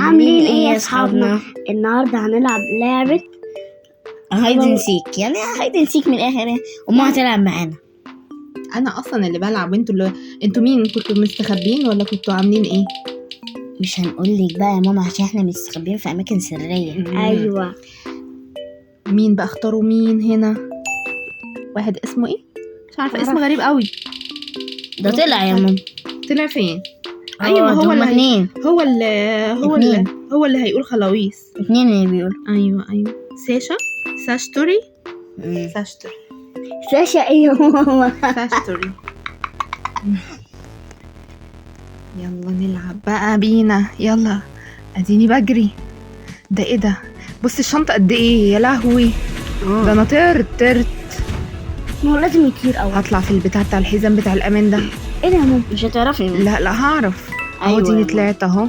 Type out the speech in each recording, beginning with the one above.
عاملين ايه يا اصحابنا؟ النهارده هنلعب لعبة هايد اند سيك، يعني هايد اند سيك من الاخر. وما هتلعب معانا. انا اصلا اللي بلعب، انتوا مين؟ كنتوا مستخبين ولا كنتوا عاملين ايه؟ مش هنقولك بقى يا ماما عشان احنا مستخبين في اماكن سريه. ايوه. مين بقى؟ اختاروا مين هنا؟ واحد اسمه ايه؟ مش عارفه، اسم غريب قوي. ده طلع يا ماما. طلع فين؟ ايوه هو اللي اتنين. هو اللي هيقول خلاويص. اتنين اللي بيقول. ايوه ساشتوري. ساشا ايه يا ماما؟ ساشتوري. يلا نلعب بقى بينا، يلا. اديني بجري. ده ايه ده؟ بص الشنطه قد ايه، يا لهوي. ده انا طرت. ما هو لازم يطير قوي. هطلع في البتاع بتاع الحزام بتاع الامان ده. ايه ده يا ماما؟ مش هتعرفي. لا هعرف. أيوة اهو دي يا طلعت اهو.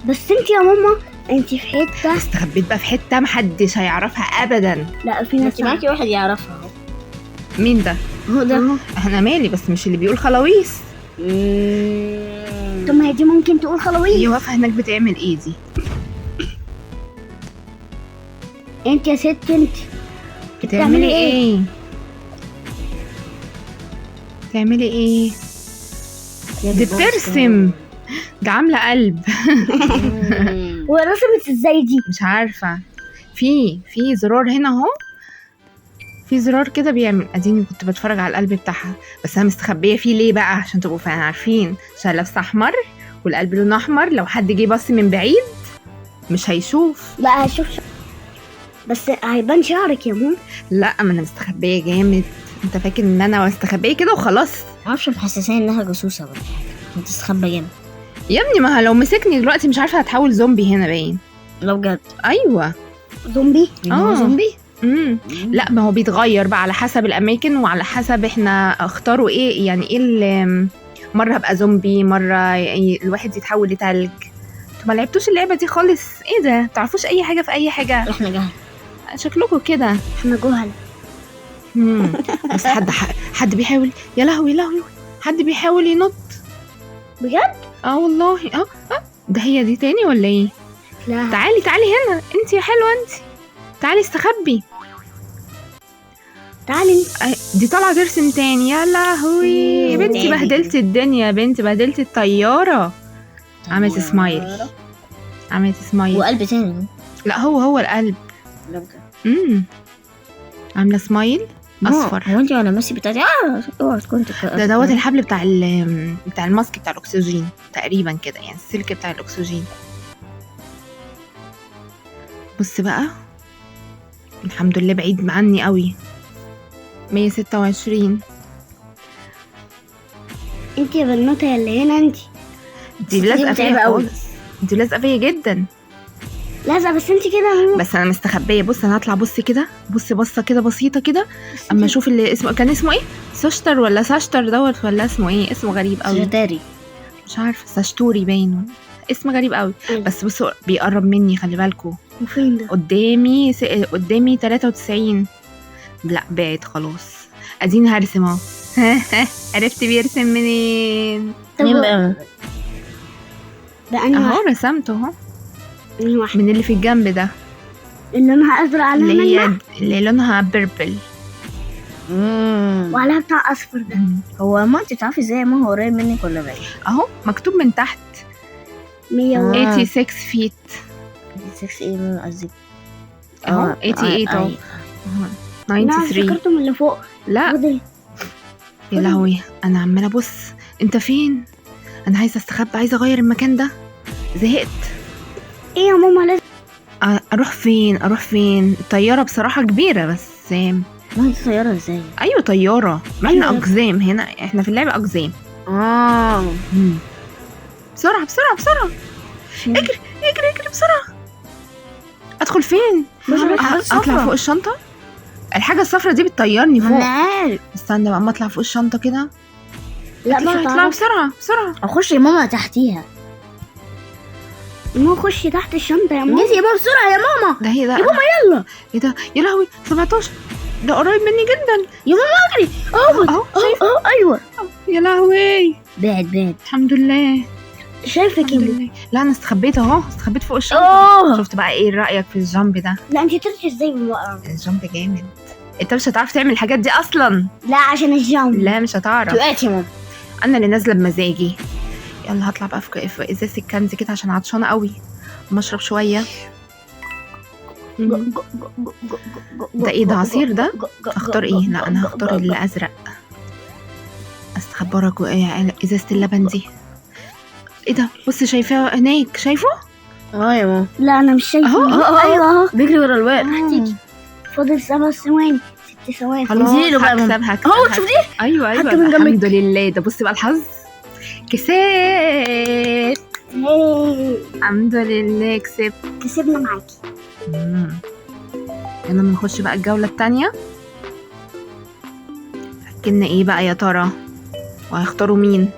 بس انت يا ماما انت في حته استخبيت بقى في حته محدش هيعرفها ابدا. لا في ناس معاكي واحد يعرفها اهو. مين ده؟ هو ده. انا مالي، بس مش اللي بيقول خلاويص. طب ما هي دي ممكن تقول خلاويص. هي واقفه هناك بتعمل ايه دي؟ انت يا ست انت بتعملي ايه؟ بتعملي ايه؟ دي بترسم. ده عامله قلب. ورسمت ازاي دي؟ مش عارفه. في زرار هنا اهو. في زرار كده بيعمل. اديني كنت بتفرج على القلب بتاعها، بس انا مستخبيه فيه ليه بقى؟ عشان تبقوا فعلا عارفين، عشان لابسه احمر والقلب لونه احمر. لو حد جه بص من بعيد مش هيشوف. لا هشوف بس هيبان شعرك يا ماما. لا ما انا مستخبيه جامد. انت فاكر ان انا مستخبيه كده وخلاص؟ معرفش، محسساني انها جاسوسه ولا حاجه. بتستخبى جامد يا ابني، ما لو مسكني دلوقتي مش عارفه هتحول زومبي هنا باين. لو بجد. ايوه زومبي. زومبي. لا ما هو بيتغير بقى على حسب الاماكن وعلى حسب احنا اختاروا ايه. يعني ايه مره هبقى زومبي، مره الواحد يتحول لتلج. انتوا ما لعبتوش اللعبه دي خالص؟ ايه ده؟ تعرفوش اي حاجه في اي حاجه؟ احنا جهل. شكلكم كده. احنا جهل. بس حد بيحاول. يا لهوي حد بيحاول ينط بجد؟ والله. ده هي دي تاني ولا ايه؟ لا تعالي هنا انت يا حلوه انت. تعالي استخبي. تعالي. دي طالعه ترسم تاني. يا لهوي يا بنتي، بهدلت الدنيا يا بنتي، بهدلت الطياره. عملت سمايل. وقلب تاني. لا هو القلب. لا بجد. عامله سمايل اصفر. هو انت ولا ميسي بتاعتي؟ اوعى تكون دوت الحبل بتاع الماسك بتاع الاكسجين تقريبا كده، يعني السلك بتاع الاكسجين. بص بقى، الحمد لله بعيد عني قوي. 126. انت يا بنوته اللي هنا انت. دي لازقه فيا خالص. دي لازقه فيا جدا. لازقه بس انت كده. بس انا مستخبيه. بص انا هطلع. بص كده، بصه كده بسيطه كده اما اشوف اللي اسمه كان اسمه ايه. ساشتر ولا ساشتر دوت ولا اسمه ايه؟ اسمه غريب قوي. ساشتاري. مش عارفه. ساشتوري باين. اسم غريب قوي. بس بصوا بيقرب مني، خلي بالكم. وفين ده؟ قدامي 93. لا بعد خلاص. اديني هرسم اهو. عرفت بيرسم منين؟ مين بقى؟ ده انا اهو رسمته اهو. من اللي في الجنب ده، اللي لونها ازرق عليها اللي لونها بيربل وعليها بتاع اصفر ده. هو ما انت تعرفي ازاي ما هو قريب منك ولا بعيد؟ اهو مكتوب من تحت 186 فيت. 86 ايه من قصدي؟ اهو 88 اهو. 93. لا فكرته من اللي فوق. لا يا لهوي، انا عماله ابص. انت فين؟ انا عايزه استخبى، عايزه اغير المكان ده. زهقت. ايه يا ماما؟ لازم اروح فين؟ الطياره بصراحه كبيره بس. ما هي طياره ازاي؟ ايوه طياره. ما احنا اقزام هنا، احنا في اللعبه اقزام. بسرعه اجري بسرعه. ادخل فين؟ اطلع فوق الشنطه. الحاجه الصفرا دي بتطيرني فوق. انا عارف. استنى بقى اما اطلع فوق الشنطه كده. لا اطلع بسرعه. اخش يا ماما تحتيها. ما اخش تحت الشنطه يا ماما. نسي يا ماما بسرعه يا ماما. ده هي ده يا ماما يلا. ايه ده؟ يا لهوي 17. ده قريب مني جدا يا ماما اجري. اهو ايوه. يا لهوي. بعد الحمد لله. شايفك الحمد انت. لله. لا انا استخبيت اهو، استخبيت فوق الشنطه. اوه شفت بقى ايه رايك في الجامب ده؟ لا انت طلعتي ازاي من ورا؟ الجامب جامد. انت مش هتعرف تعمل الحاجات دي اصلا. لا عشان الجامب. لا مش هتعرف، وقعت يا ماما. انا اللي نازله بمزاجي. يلا هطلع بقى في ازازه الكنز كده عشان عطشانه قوي، اما اشرب شويه. ده ايه ده، عصير ده؟ اختار ايه؟ لا انا هختار الازرق. استخبى ورا ازازه اللبن دي. ايه ده؟ بص شايفاه هناك، شايفه؟ يا ماما. لا انا مش شايفه. اهو. ايوه اهو. بيجري ورا الواد. تيجي. فاضل 7 ثواني 6 ثواني. خلاص انزلي له بقى يا ماما. هكسب اهو هكسب. شفتي؟ ايوه حتى ايوه من جنبك. الحمد لله. ده بص بقى الحظ، كسبت. هي. الحمد لله كسبت. كسبنا معاكي. يلا نخش بقى الجولة التانية. أكلنا ايه بقى يا ترى؟ وهيختاروا مين؟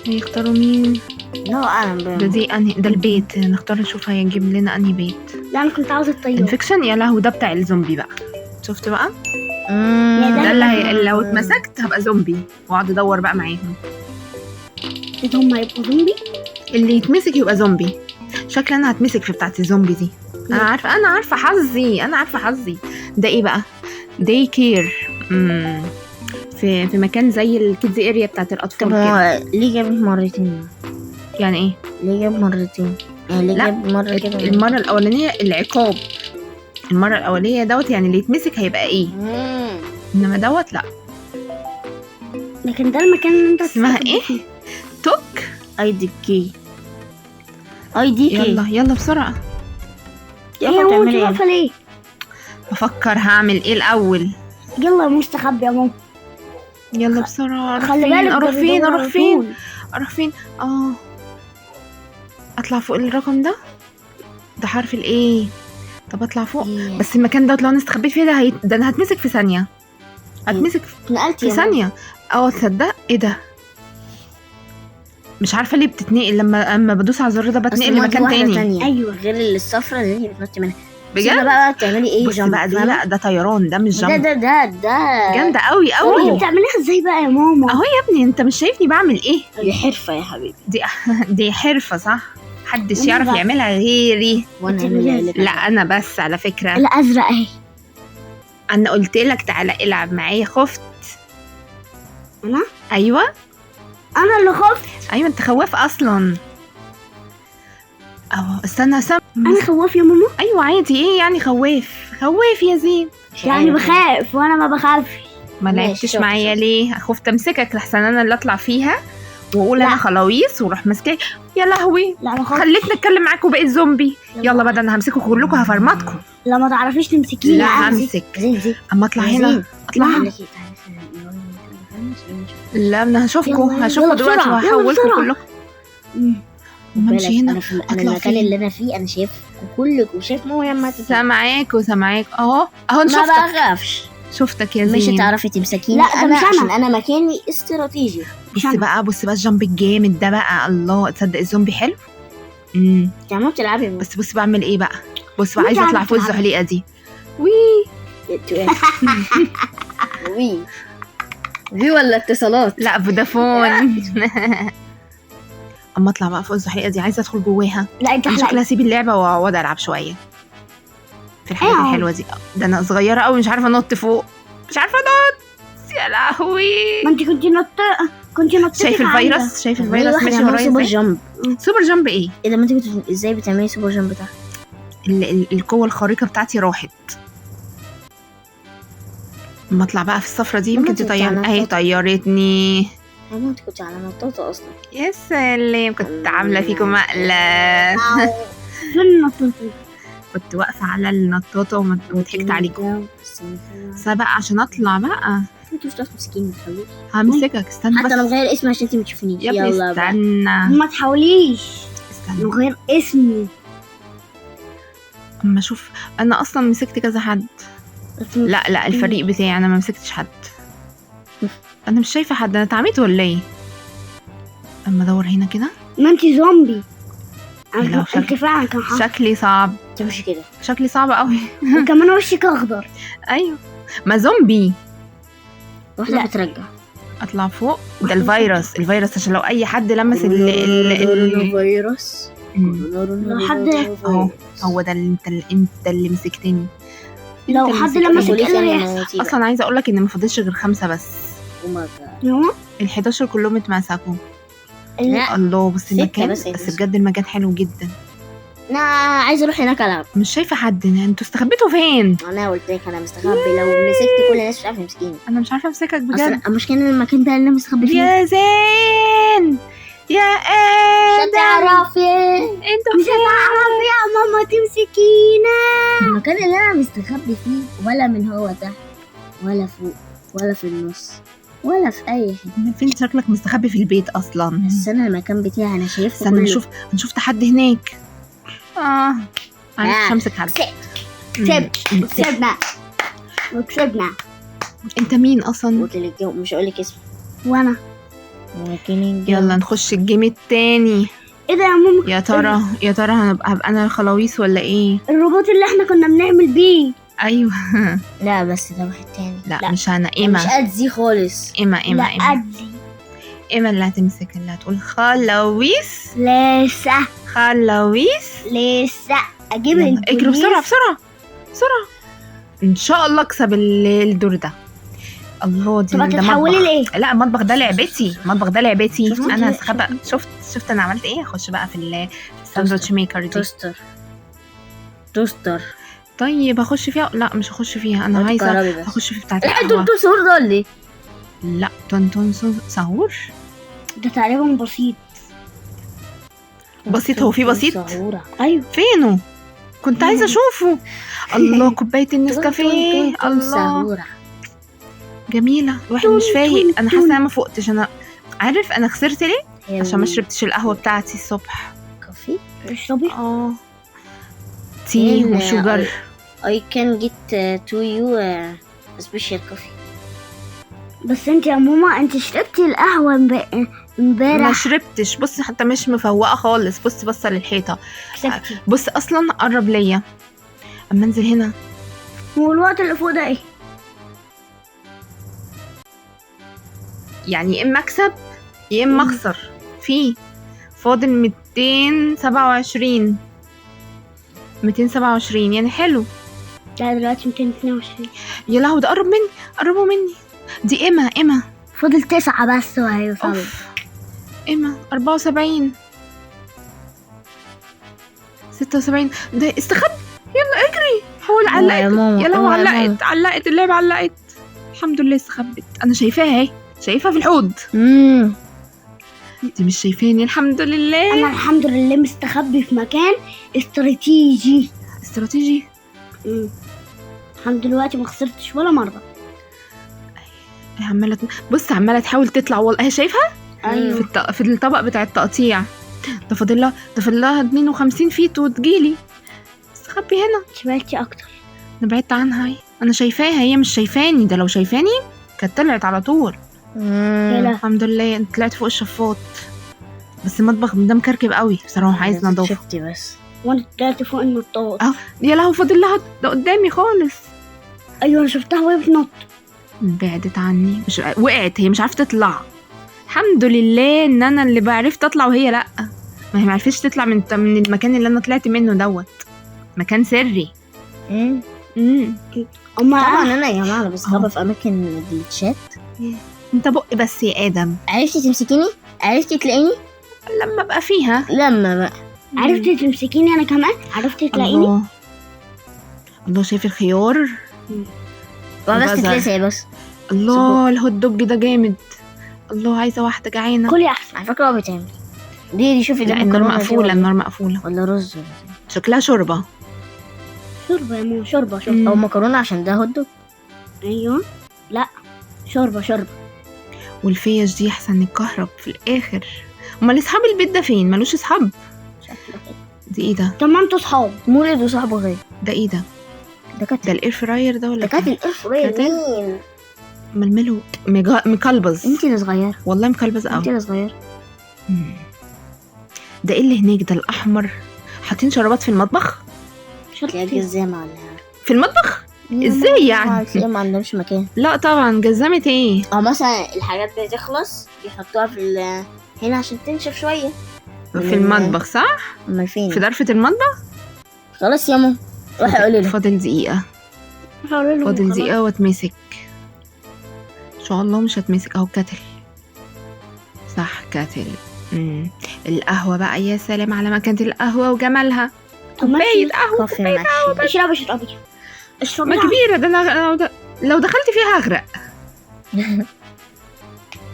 هيختاروا مين؟ لا انا ده دي أنهي؟ ده البيت، نختار نشوف هيجيب لنا أنهي بيت. لا انا كنت عاوزه الطياره. انفكشن يا لهوي، ده بتاع الزومبي بقى. شفت بقى؟ ده ده اللي لو اتمسكت هبقى زومبي واقعد ادور بقى معاهم. إيه هم هيبقوا زومبي؟ اللي يتمسك يبقى زومبي. شكلي انا هتمسك في بتاعه الزومبي دي. انا عارفه حظي. ده ايه بقى؟ داي كير. في مكان زي الكيدز اريا بتاعه الاطفال طب كده. هو ليه جاب مرتين؟ يعني ايه؟ ليه جاب مرتين؟ يعني ليه لا، جاب مرة كده؟ المره الاولانيه العقاب، المره الاولانيه دوت يعني اللي يتمسك هيبقى ايه، انما دوت لا. لكن ده المكان اللي انت اسمها هتستخبى ايه؟ فيه. توك. اي دي كي. اي دي كي. يلا بسرعه. ايه يلا يا ماما انت بتعملي ايه؟ واقفه ليه؟ بفكر هعمل ايه الاول. يلا مستخبي يا ماما. يلا بسرعه. خلي بالك اروح ده فين بيدور اروح على فين طول. اروح فين؟ اطلع فوق الرقم ده، ده حرف الايه. طب اطلع فوق. بس المكان دوت لو انا استخبيت فيه ده انا هتمسك في ثانيه، هتمسك اتنقلت في يا ماما. ثانيه. تصدق ايه ده؟ مش عارفه ليه بتتنقل لما بدوس على الزر ده، بتنقل لمكان تاني. ايوه غير الصفرة اللي انت بتنطي منها. بجد بقى بتعملي ايه؟ بص بقى دي، لا ده طيران، ده مش ده جامب. ده جامده قوي انت قوي. بتعمليها ازاي بقى يا ماما؟ اهو يا ابني انت مش شايفني بعمل ايه؟ دي حرفة يا حبيبي. دي حرفه صح، محدش وأنا يعرف بقى. يعملها غيري. وانا بتعمليها عاملها لا انا بس على فكره الازرق اهي. انا قلت لك تعالى العب معايا، خفت. انا ايوه انا اللي خفت. ايوه انت خواف اصلا. استنى انا خواف يا ماما. ايوه عادي، ايه يعني خواف يا زين. يعني بخاف وانا ما بخافش. ما ماشي، لعبتش شاطر، معايا شاطر. ليه؟ خفت امسكك لحسن انا اللي اطلع فيها واقول لا. انا خلاويص واروح ماسكاك. يا لهوي لا انا خفت. خليتني اتكلم معاكم وبقيت زومبي. يلا بقى ده انا همسككم كلكم هفرمطكم. لا ما تعرفيش تمسكيني. لا أمسك. همسك. زين اما اطلع هنا اطلع هنا. لا انا هشوفكم يلا هشوفكم دلوقتي بسرعة، يلا وهحولكم بسرعة. كلكم. مم. امشي هنا. انا في أطلع المكان فين؟ اللي انا فيه انا شايف كلكم وشايف ماما لما سامعاك اهو ما شفتك بخافش. شفتك يا مش زين. هتعرفي تمسكيني. لا، ده انا مش أنا. عشان انا مكاني استراتيجي. بص بقى الجامب الجامد ده بقى. الله تصدق الزومبي حلو. انت عمال تلعبي يا ماما. بس بعمل ايه بقى؟ بص بقى وانت عايزه اطلع عارفة فوق تلعبي. الزحليقه دي. وي وي ولا اتصالات؟ لا فودافون. اما اطلع بقى فوق الزحليقه دي، عايزه ادخل جواها. لا انت انا حلقت. شكلي هسيب اللعبه واقعد العب شويه في الحاجات أيوة. الحلوه دي. ده انا صغيره قوي مش عارفه انط فوق، مش عارفه انط. يا لهوي. ما انت كنت نطيتي شايف عايزة. الفيروس؟ شايف الفيروس ماشي ورايا سوبر ازاي؟ جامب. سوبر جامب ايه؟ ايه ده؟ ما انت كنت ازاي بتعملي سوبر جامب ده؟ القوه الخارقه بتاعتي راحت. اما اطلع بقى في الصفرة دي ماما يمكن انت تطيرني. على اهي نطاطة. طيرتني. ماما انت كنت على نطاطة اصلا. يا سلام، كنت عامله فيكم مقلب. فين النطاطة؟ كنت واقفه على النطاطه وضحكت عليكم. بس بقى عشان اطلع بقى انت مش هتعرفي تمسكيني تخليكي. همسكك. استنى حتى انا بس مغير اسمي عشان انت ما تشوفينيش. يا ابني يلا بقى. استنى ما تحاوليش استنى من غير اسمي. اما اشوف. انا اصلا مسكت كذا حد. لا الفريق بتاعي انا ما مسكتش حد. انا مش شايفه حد، انا اتعميت ولا ايه؟ اما ادور هنا كده. ما انت زومبي. يا لو انت فعلا كان حاصل. شكلي صعب، تمشي كده. شكلي صعب قوي. وكمان وشك اخضر. ايوه ما زومبي. واحدة بترجع. اطلع فوق. ده الفيروس عشان لو اي حد لمس فيروس. لو حد هو ده انت اللي مسكتني. لو حد لمسك ايه اللي هيحصل؟ اصلا عايزه اقول لك ان ما فاضلش غير 5 بس. يوم ال11 كلهم اتمسكوا. لا الله بس المكان بس بجد المكان حلو جدا. انا عايزه اروح هناك العب. مش شايفه حد. انتوا استخبيتوا فين؟ انا قلت لك انا مستخبي، لو مسكت كل الناس مش عارفه يمسكيني. انا مش عارفه امسكك بجد. اصلا المشكله ان المكان ده اللي انا مستخبي فيه. يا زين يا مش ادم هتعرفي. انتوا مش هتعرفي يا ماما تمسكينا. المكان اللي انا مستخبي فيه ولا من هو تحت ولا فوق ولا في النص ولا في اي حته. فين؟ شكلك مستخبي في البيت اصلا. بس انا المكان بتاعي انا شايفه استنى كله. نشوف حد هناك. معلش همسك حد. كسبنا. انت مين اصلا؟ قلت لك مش هقول لك اسمه. وانا لكن يلا نخش الجيم التاني. ايه ده يا ماما؟ يا ترى هبقى انا الخلاويص ولا ايه؟ الروبوت اللي احنا كنا بنعمل بيه. ايوه. لا بس ده واحد تاني. لا مش انا. مش ايما أدزي خالص. ايما أدي ايما اللي هتمسك، اللي هتقول خلاويص. لسه خلاويص. اجيب يلا، اجري بسرعه ان شاء الله اكسب الدور ده. الله دي طب هتتحولي لايه؟ لا المطبخ ده لعبتي. شفتي انا كده؟ استخبى. شفت انا عملت ايه. اخش بقى في الساندوتش ميكر دي. توستر. طيب هخش فيها. لا مش هخش فيها. انا عايزه اخش في بتاعه القهوه. انتوا سهور ده ولا ايه؟ لا تونتون سهور. ده تقريبا بسيط. هو في بسيط؟ سهورة. ايوه فينه؟ كنت عايزه اشوفه. الله كوبايه النسكافيه. الله سهورة. جميله. الواحد مش فايق. انا حاسه انا ما فقتش. انا عارف انا خسرت ليه؟ عشان ما شربتش القهوه بتاعتي الصبح. كافي. اشربي. تي وشوجر. I can get to you special coffee. بس انت يا ماما انت شربتي القهوه ما امبارح. شربتش. بصي حتى مش مفوقه خالص. بص للحيطه. كسبتي. بص اصلا قرب ليا اما انزل هنا. هو الوقت اللي فوق ده ايه؟ يعني يا اما اكسب يا اما اخسر. فاضل 227 يعني حلو. لا دلوقتي 222. يا لهوي ده قربوا مني. دي ايما فاضل 9 بس وهيوصلوا. ايما 74 76. ده استخبى. يلا اجري. حاول علقت. يا لهوي علقت اللعبه علقت. الحمد لله استخبت. انا شايفاها اهي. شايفها في الحوض. دي مش شايفاني. الحمد لله. انا الحمد لله مستخبي في مكان استراتيجي. الحمد دلوقتي ما خسرتش ولا مره. عماله تحاول تطلع. والله هي شايفها. ايوه في الطبق بتاع التقطيع. ده فاضل لها 52 فيت وتجيلي. استخبي هنا. شبعتي اكتر. انا بعدت عنها. هي انا شايفاها. هي مش شايفاني. ده لو شايفاني كانت طلعت على طول. الحمد لله انت طلعت فوق الشفاط. بس المطبخ ده مكركب قوي بصراحه. عايز نضافه. شفتي بس. وانا طلعت فوق النطاط. يا لهوي فاضل لها. ده قدامي خالص. ايوه انا شفتها وهي بتنط. بعدت عني. مش وقعت. هي مش عارفه تطلع. الحمد لله ان انا اللي بعرفت اطلع وهي لا. ما هي ما عرفتش تطلع من المكان اللي انا طلعت منه دوت. مكان سري. طبعا انا يا جماعه بستخبى في اماكن جليتشات. انت بق بس يا ادم. عرفتي تمسكيني؟ عرفتي تلاقيني؟ لما ابقى فيها. لما بقى عرفتي تمسكيني انا كمان. عرفتي تلاقيني. الله شايف الخيار. بس تتلسع بس. الله الهوت دوج ده جامد. الله عايزه واحده جعانه. كلي احسن. على فكره هو بيتعمل دي شوفي. لا النار مقفوله. ولا رز شكلها شوربه يا ماما. شوربه او مكرونه عشان ده هوت دوج. ايوه لا شوربه. والفيش دي احسن نتكهرب في الاخر. امال اصحاب البيت ده فين؟ ملوش اصحاب. دي ايه ده؟ طب ما انتوا صحاب. مولد وصاحبه غير. ده ايه ده؟ ده الاير فراير ده ولا ده كانت الاير فراير. مين ململه مكلبز. انت اللي صغيره. والله مكلبز قوي. انت اللي صغيره. ده ايه اللي هناك ده الاحمر؟ حاطين شرابات في المطبخ. تلاقي جزامه ولا في المطبخ. ازاي يعني؟ ما عندهمش مكان. لا طبعا، جزمت ايه؟ او مثلا الحاجات بتخلص يحطوها في هنا عشان تنشف شويه. في المطبخ صح؟ امال فين؟ في ضرفة المطبخ. خلاص يا ماما روحي قولي له. فاضل دقيقة، فاضل دقيقة واتمسك ان شاء الله. مش هتمسك اهو. كتل صح، كتل. القهوة بقى، يا سلام على مكانة القهوة وجمالها. كوباية قهوة، كوفي كوباية قهوة. اشربي ما كبيرة ده، انا لو دخلت فيها هغرق.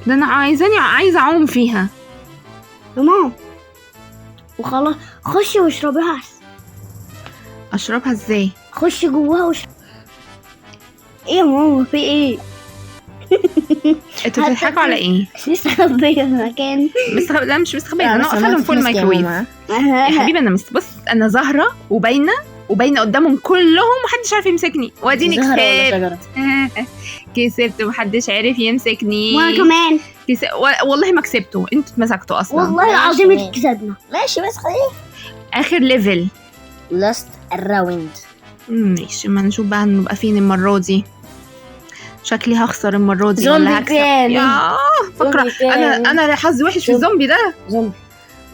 ده انا عايزة اعوم فيها. يا ماما وخلاص، خشي واشربيها احسن. اشربها ازاي؟ خشي جواها واشربي. ايه يا ماما في ايه؟ انتوا بتضحكوا على ايه؟ مستخبية في المكان. لا مش مستخبية، انا واقفة لهم فوق الميكروويف. يا حبيبي انا بص، انا ظاهرة وباينة قدامهم كلهم، محدش عارف يمسكني، واديني كسبت. كسبت ومحدش عارف يمسكني. وانا كمان والله ما كسبته، انتوا اتمسكتوا اصلا. والله العظيم كسبنا. ماشي بس خليه اخر ليفل لاست الراوند. ماشي، ما نشوف بقى هنبقى فين المرة دي. شكلي هخسر المرة دي ولا هكسب؟ يا فكرة انا حظي وحش في الزومبي ده.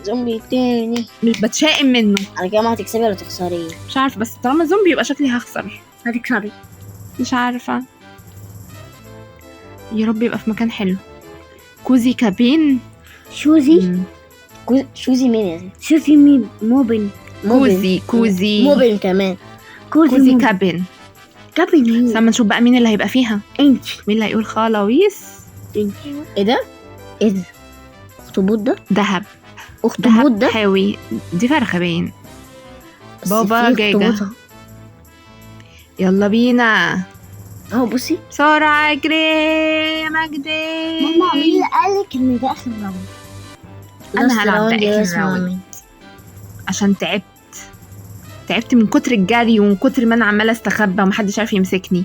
زومبي تاني. مش بتشائم منه. على كده ما هتكسبي ولا تخسري؟ مش عارفة، بس طالما زومبي يبقى شكلي هخسر. هتكسبي. مش عارفة، يا رب يبقى في مكان حلو. كوزي كابين. شوزي شوزي مين يا زين؟ شوزي مين؟ موبن. كوزي موبن كمان. كوزي كابين. كابين مين؟ استنى نشوف بقى مين اللي هيبقى فيها. انت. مين اللي هيقول خلاويص؟ انت. ايه ده؟ اخطبوط ده؟ دهب. اخطبوط ده؟ حاوي. دي فرخة باين. بابا جاجا. يلا بينا اهو بصي بسرعة اجري يا مجدي. ماما مين اللي قالك ان ده اخر راوند؟ انا هلعب ده اخر راوند عشان تعبت من كتر الجري ومن كتر ما انا عمالة استخبى ومحدش عارف يمسكني.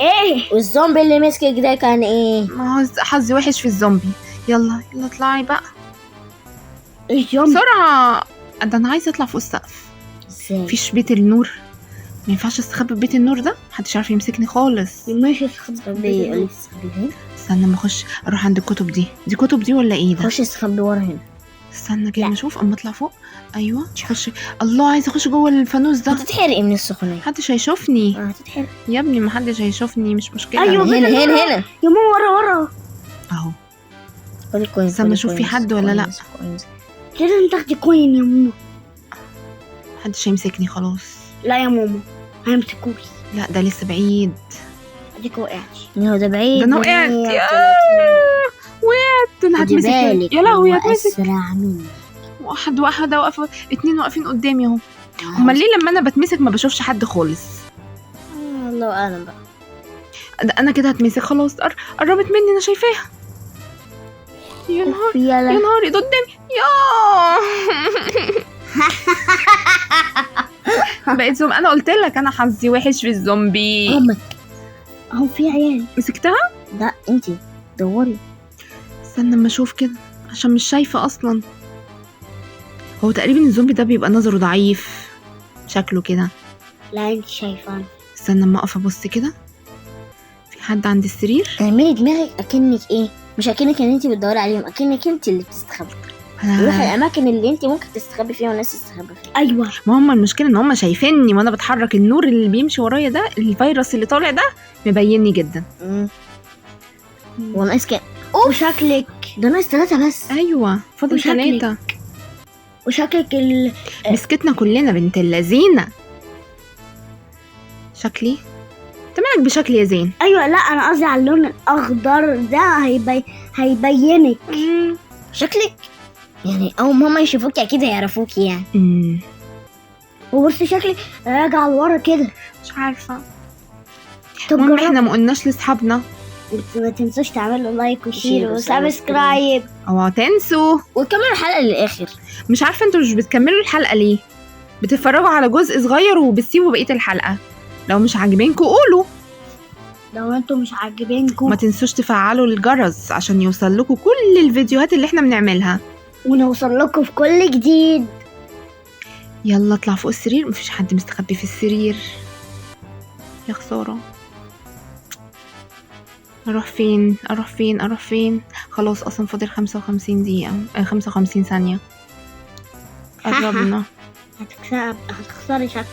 ايه والزومبي اللي مسكك ده كان ايه؟ ما هو حظي وحش في الزومبي. يلا اطلعي بقى الزومبي بسرعة. ده انا عايزة اطلع فوق السقف. ازاي؟ مفيش بيت النور، ما ينفعش استخبى في بيت النور ده، محدش عارف يمسكني خالص. ماشي استخبي. يقولي تستخبي فين؟ استنى ما اخش اروح عند الكتب دي كتب دي ولا ايه ده؟ خش استخبي ورا هنا. استنى كده نشوف اما اطلع فوق. ايوه خش. الله عايزه اخش جوه الفانوس ده. هتتحرقي من السخونيه. محدش هيشوفني. هتتحرقي يا ابني محدش هيشوفني، مش مشكله. أيوة هنا يا ماما ورا اهو. خدي كويس. استنى اشوف في حد ولا لا. لازم تاخدي كوين يا ماما. محدش هيمسكني خلاص. لا يا ماما هيمسكوكي. لا ده لسه بعيد. اديك وقعتي. هو ده بعيد. ده انا وقعت. وقعت. انا هتمسك. يا لهوي هتمسك. اسرع مني. واحدة واقفة، 2 واقفين قدامي اهو. امال ليه لما انا بتمسك ما بشوفش حد خالص؟ الله اعلم بقى. ده انا كده هتمسك خلاص. قربت مني، انا شايفاها. يا نهاري ده قدامي. بقيت زومبي. انا قلت لك انا حظي وحش في الزومبي. اهو في عيال. مسكتها؟ لا انتي دوري. استنى اما اشوف كده عشان مش شايفه اصلا. هو تقريبا الزومبي ده بيبقى نظره ضعيف شكله كده. لا انت شايفاني. استنى اما اقف ابص كده. في حد عند السرير؟ اعملي دماغك اكنك ايه، مش اكنك ان انتي بتدوري عليهم، اكنك انتي اللي بتستخبي. روحي الاماكن اللي انتي ممكن تستخبي فيها والناس تستخبي فيها. ايوه ما هم المشكله ان هم شايفيني وانا بتحرك. النور اللي بيمشي ورايا ده، الفيروس اللي طالع ده مبيني جدا. وناقص كام؟ وشكلك ده ناقص 3 بس. ايوه فاضل 3. وشكلك مسكتنا كلنا بنت اللذينه. شكلي انت مالك بشكلي يا زين؟ ايوه لا انا قصدي على اللون الاخضر ده هيبينك. شكلك يعني اول ما يشوفوكي اكيد هيعرفوكي يعني. وبصي شكلك راجع لورا كده. مش عارفه. طب احنا ما قلناش لاصحابنا ما تنسوش تعملوا لايك وشير وسبسكرايب. اوعوا تنسوا وكملوا الحلقه للاخر. مش عارفه انتوا مش بتكملوا الحلقه ليه؟ بتتفرجوا على جزء صغير وبتسيبوا بقيه الحلقه. لو مش عاجبينكم قولوا. لو انتوا مش عاجبينكم ما تنسوش تفعلوا الجرس عشان يوصل لكم كل الفيديوهات اللي احنا بنعملها ونوصل لكم في كل جديد. يلا اطلع فوق السرير. مفيش حد مستخبي في السرير. يا خسارة. اروح فين اروح فين اروح فين؟ خلاص اصلا فاضل 55 دقيقة 55 ثانية. قربنا. هتخسري شكل.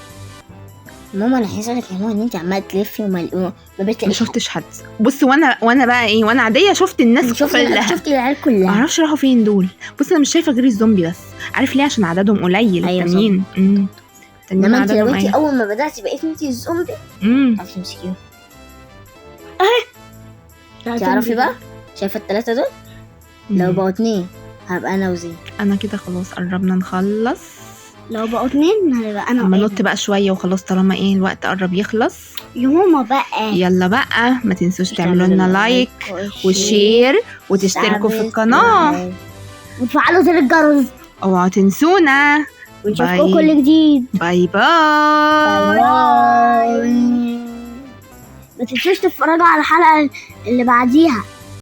ماما انا حاسه لك يا ماما ان انت عماله تلفي وما ما بتلاقيش. شفتش حد. بص وانا بقى ايه، وانا عادية شفت الناس كلها. شفت العيال كلها. معرفش راحوا فين دول. بص انا مش شايفة غير الزومبي بس. عارف ليه؟ عشان عددهم قليل. أيوة التانيين انما انت لو عددهم انت قليل. اول ما بداتي بقيت انت الزومبي تعرفي تمسكيهم. تعرفي بقى شايفه الثلاثه دول لو بقوا 2 هبقى انا وزين. انا كده خلاص قربنا نخلص. لو بقوا 2 هنبقى انا اما وإيه. نط بقى شوية وخلاص طالما ايه الوقت قرب يخلص. يا ماما بقى يلا بقى ما تنسوش تعملوا لنا لايك وشير وتشتركوا في القناة وتفعلوا زر الجرس اوعوا تنسونا. ونشوفكم كل جديد. باي باي. ما تنسوش تتفرجوا على الحلقة اللي بعديها.